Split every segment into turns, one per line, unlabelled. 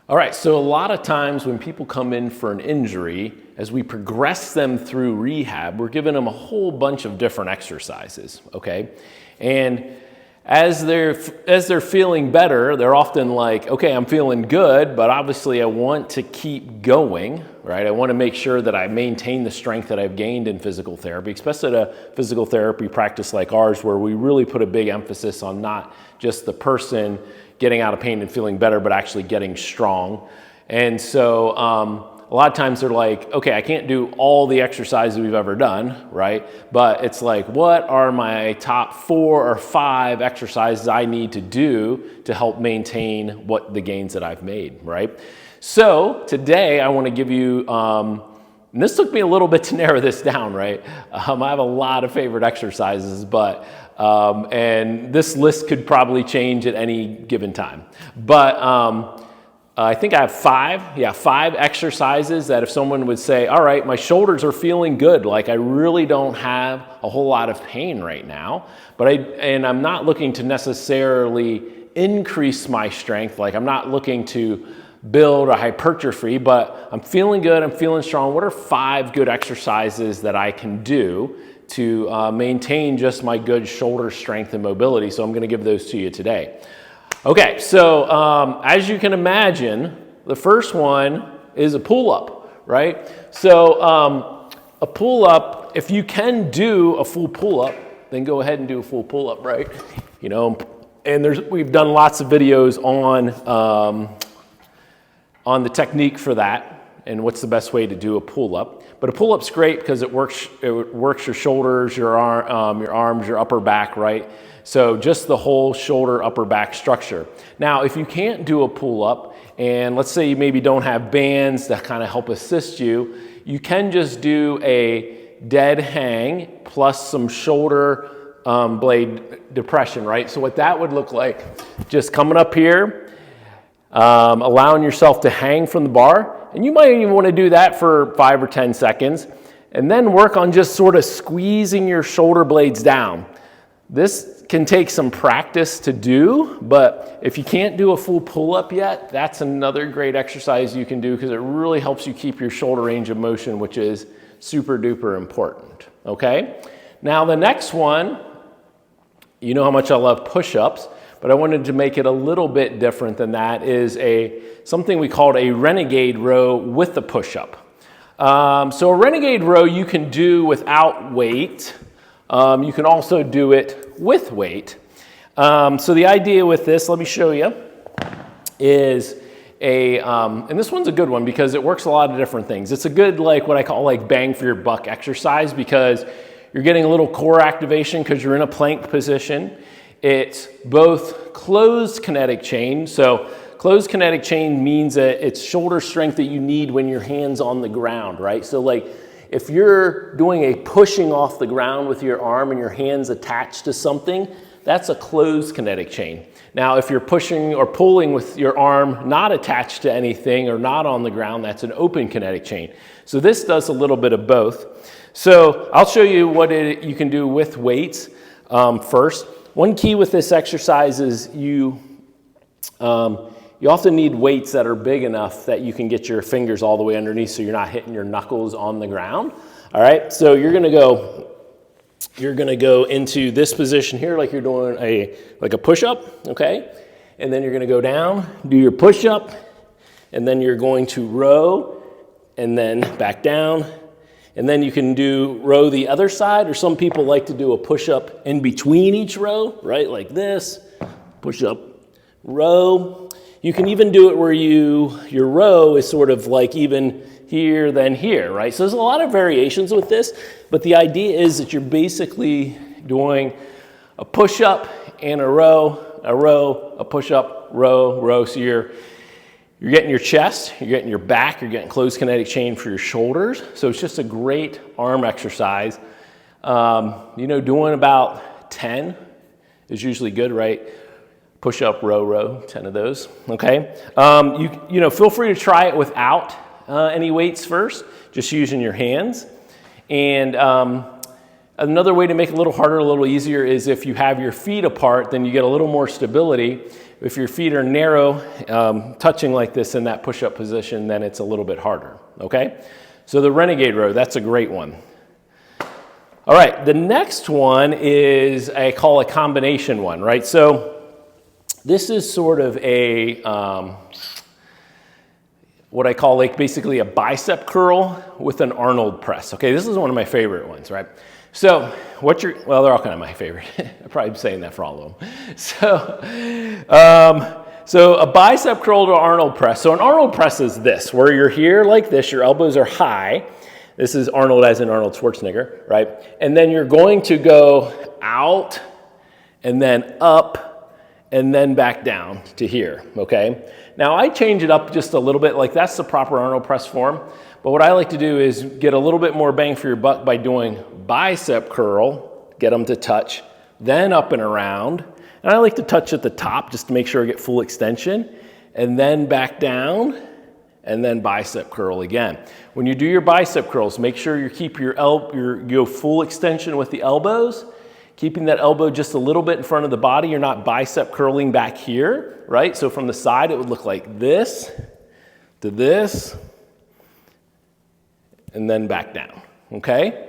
All right, so a lot of times when people come in for an injury, as we progress them through rehab, we're giving them a whole bunch of different exercises, okay? And as they're feeling better, they're often like, okay, I'm feeling good, but obviously I want to keep going, right? I want to make sure that I maintain the strength that I've gained in physical therapy, especially at a physical therapy practice like ours, where we really put a big emphasis on not just the person getting out of pain and feeling better, but actually getting strong. And so a lot of times they're like, okay, I can't do all the exercises we've ever done, right? But it's like, what are my top 4 or 5 exercises I need to do to help maintain what the gains that I've made, right? So today I want to give you, and this took me a little bit to narrow this down, right? I have a lot of favorite exercises, but and this list could probably change at any given time. But I think I have 5 exercises that if someone would say, all right, my shoulders are feeling good, like I really don't have a whole lot of pain right now, but I'm not looking to necessarily increase my strength, like I'm not looking to build a hypertrophy, but I'm feeling good, I'm feeling strong. What are 5 good exercises that I can do to maintain just my good shoulder strength and mobility? So I'm going to give those to you today. Okay, so as you can imagine, the first one is a pull-up, right? So a pull-up, if you can do a full pull-up, then go ahead and do a full pull-up, right? You know, and we've done lots of videos on the technique for that and what's the best way to do a pull-up. But a pull-up's great because it works your shoulders, your arms, your upper back, right? So just the whole shoulder, upper back structure. Now, if you can't do a pull-up, and let's say you maybe don't have bands that kind of help assist you, you can just do a dead hang plus some shoulder blade depression, right? So what that would look like, just coming up here, allowing yourself to hang from the bar, and you might even want to do that for 5 or 10 seconds, and then work on just sort of squeezing your shoulder blades down. This can take some practice to do, but if you can't do a full pull-up yet, that's another great exercise you can do because it really helps you keep your shoulder range of motion, which is super duper important, okay? Now the next one, you know how much I love push-ups, but I wanted to make it a little bit different than that, is something we called a renegade row with a push-up. So a renegade row you can do without weight. You can also do it with weight. So the idea with this, let me show you, is and this one's a good one because it works a lot of different things. It's a good, like what I call like bang for your buck exercise because you're getting a little core activation because you're in a plank position. It's both closed kinetic chain. So closed kinetic chain means that it's shoulder strength that you need when your hand's on the ground, right? So like if you're doing a pushing off the ground with your arm and your hand's attached to something, that's a closed kinetic chain. Now, if you're pushing or pulling with your arm not attached to anything or not on the ground, that's an open kinetic chain. So this does a little bit of both. So I'll show you what you can do with weights first. One key with this exercise is you often need weights that are big enough that you can get your fingers all the way underneath so you're not hitting your knuckles on the ground. All right, so you're gonna go into this position here like you're doing a push-up, okay? And then you're gonna go down, do your push-up, and then you're going to row, and then back down, and then you can row the other side, or some people like to do a push-up in between each row, right? Like this, push-up, row. You can even do it where your row is sort of like even here, then here, right? So there's a lot of variations with this, but the idea is that you're basically doing a push-up and a row, a push-up, row. So you're getting your chest, you're getting your back, you're getting closed kinetic chain for your shoulders. So it's just a great arm exercise. Doing about 10 is usually good, right? Push up, row, 10 of those, okay? Feel free to try it without any weights first, just using your hands. And Another way to make it a little harder, a little easier is if you have your feet apart, then you get a little more stability. If your feet are narrow, touching like this in that push-up position, then it's a little bit harder, okay? So the Renegade Row, that's a great one. All right, the next one is I call a combination one, right? So this is sort of a, what I call like basically a bicep curl with an Arnold press. Okay, this is one of my favorite ones, right? So well, they're all kind of my favorite. I'm probably saying that for all of them. So a bicep curl to Arnold press. So an Arnold press is this, where you're here like this, your elbows are high. This is Arnold as in Arnold Schwarzenegger, right? And then you're going to go out and then up and then back down to here, okay? Now I change it up just a little bit, like that's the proper Arnold press form. But what I like to do is get a little bit more bang for your buck by doing bicep curl, get them to touch, then up and around. And I like to touch at the top just to make sure I get full extension, and then back down, and then bicep curl again. When you do your bicep curls, make sure you keep you go full extension with the elbows, keeping that elbow just a little bit in front of the body. You're not bicep curling back here, right? So from the side, it would look like this to this, and then back down, okay?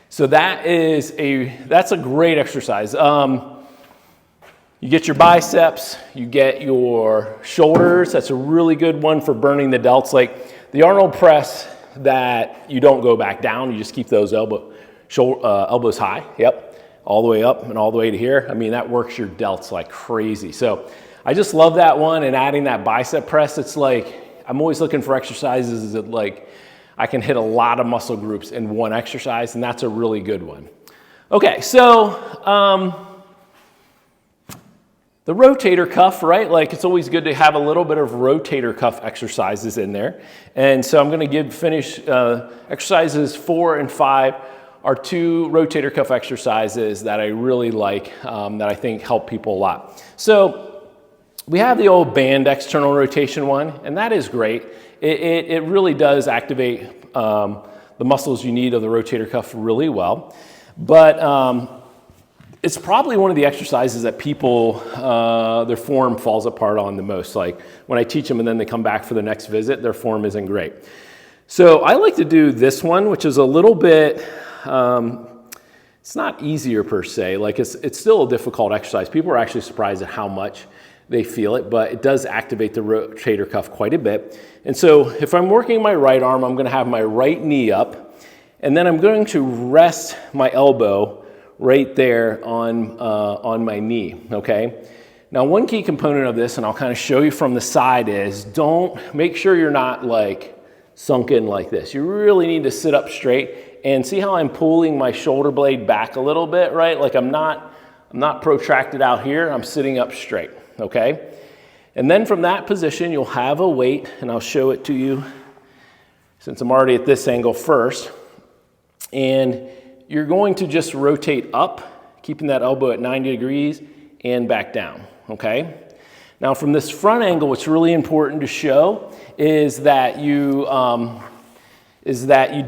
So that's a great exercise. You get your biceps, you get your shoulders. That's a really good one for burning the delts. Like the Arnold press that you don't go back down, you just keep those elbows high, yep, all the way up and all the way to here. I mean, that works your delts like crazy. So I just love that one, and adding that bicep press, it's like, I'm always looking for exercises that like, I can hit a lot of muscle groups in one exercise, and that's a really good one. Okay, so the rotator cuff, right? Like it's always good to have a little bit of rotator cuff exercises in there. And so I'm gonna finish exercises 4 and 5 are 2 rotator cuff exercises that I really like, that I think help people a lot. So we have the old band external rotation one, and that is great. It really does activate the muscles you need of the rotator cuff really well. But it's probably one of the exercises that people, their form falls apart on the most. Like when I teach them and then they come back for the next visit, their form isn't great. So I like to do this one, which is a little bit, it's not easier per se. Like it's still a difficult exercise. People are actually surprised at how much they feel it, but it does activate the rotator cuff quite a bit. And so if I'm working my right arm, I'm gonna have my right knee up, and then I'm going to rest my elbow right there on my knee, okay? Now, one key component of this, and I'll kind of show you from the side, is make sure you're not like sunk in like this. You really need to sit up straight, and see how I'm pulling my shoulder blade back a little bit, right? Like I'm not protracted out here, I'm sitting up straight, okay? And then from that position, you'll have a weight, and I'll show it to you since I'm already at this angle first. And you're going to just rotate up, keeping that elbow at 90 degrees, and back down, okay? Now from this front angle, what's really important to show is that you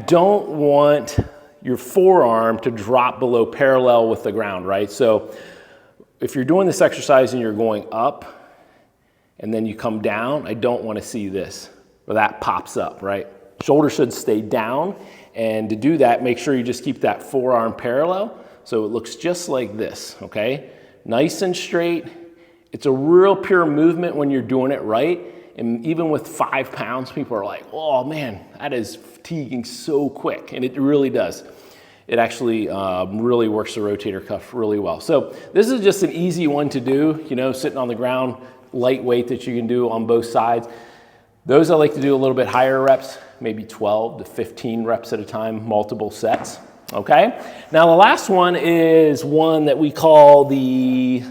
don't want your forearm to drop below parallel with the ground, right? So if you're doing this exercise and you're going up and then you come down, I don't want to see this, or that pops up, right? Shoulder should stay down, and to do that, make sure you just keep that forearm parallel so it looks just like this, okay? Nice and straight. It's a real pure movement when you're doing it right, and even with 5 pounds, people are like, oh man, that is fatiguing so quick, and it really does. It actually really works the rotator cuff really well. So this is just an easy one to do, you know, sitting on the ground, lightweight that you can do on both sides. Those I like to do a little bit higher reps, maybe 12 to 15 reps at a time, multiple sets, okay? Now the last one is one that we call the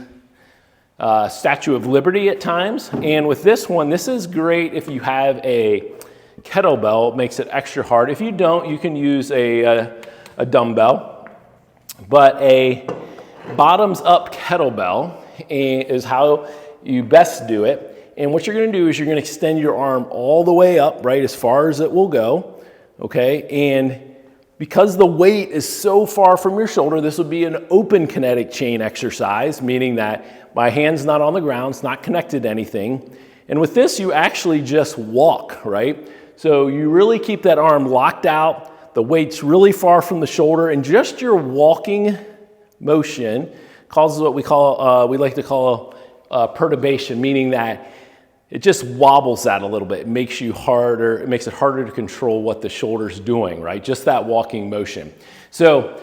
Statue of Liberty at times. And with this one, this is great if you have a kettlebell. It makes it extra hard. If you don't, you can use a dumbbell. But a bottoms up kettlebell is how you best do it. And what you're going to do is you're going to extend your arm all the way up, right, as far as it will go, okay? And Because the weight is so far from your shoulder, this would be an open kinetic chain exercise, meaning that my hand's not on the ground, it's not connected to anything. And with this, you actually just walk, right? So you really keep that arm locked out, the weight's really far from the shoulder, and just your walking motion causes what we like to call perturbation, meaning that it just wobbles that a little bit. It makes it harder to control what the shoulder's doing, right? Just that walking motion. So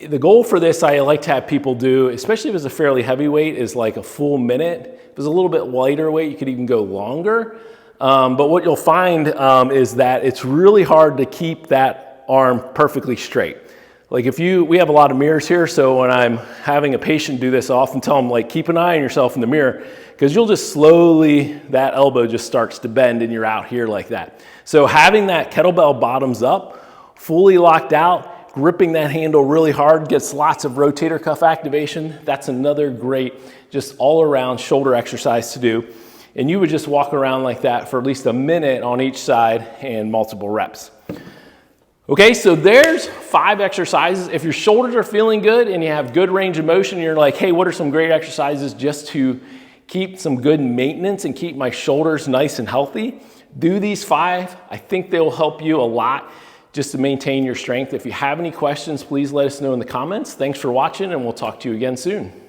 the goal for this, I like to have people do, especially if it's a fairly heavy weight, is like a full minute. If it's a little bit lighter weight, you could even go longer. But what you'll find is that it's really hard to keep that arm perfectly straight. Like we have a lot of mirrors here, so when I'm having a patient do this, I often tell them, like, keep an eye on yourself in the mirror, because you'll just slowly, that elbow just starts to bend and you're out here like that. So having that kettlebell bottoms up, fully locked out, gripping that handle really hard, gets lots of rotator cuff activation. That's another great, just all around shoulder exercise to do. And you would just walk around like that for at least a minute on each side and multiple reps. Okay, so there's 5 exercises. If your shoulders are feeling good and you have good range of motion, and you're like, hey, what are some great exercises just to keep some good maintenance and keep my shoulders nice and healthy? Do these 5. I think they will help you a lot just to maintain your strength. If you have any questions, please let us know in the comments. Thanks for watching, and we'll talk to you again soon.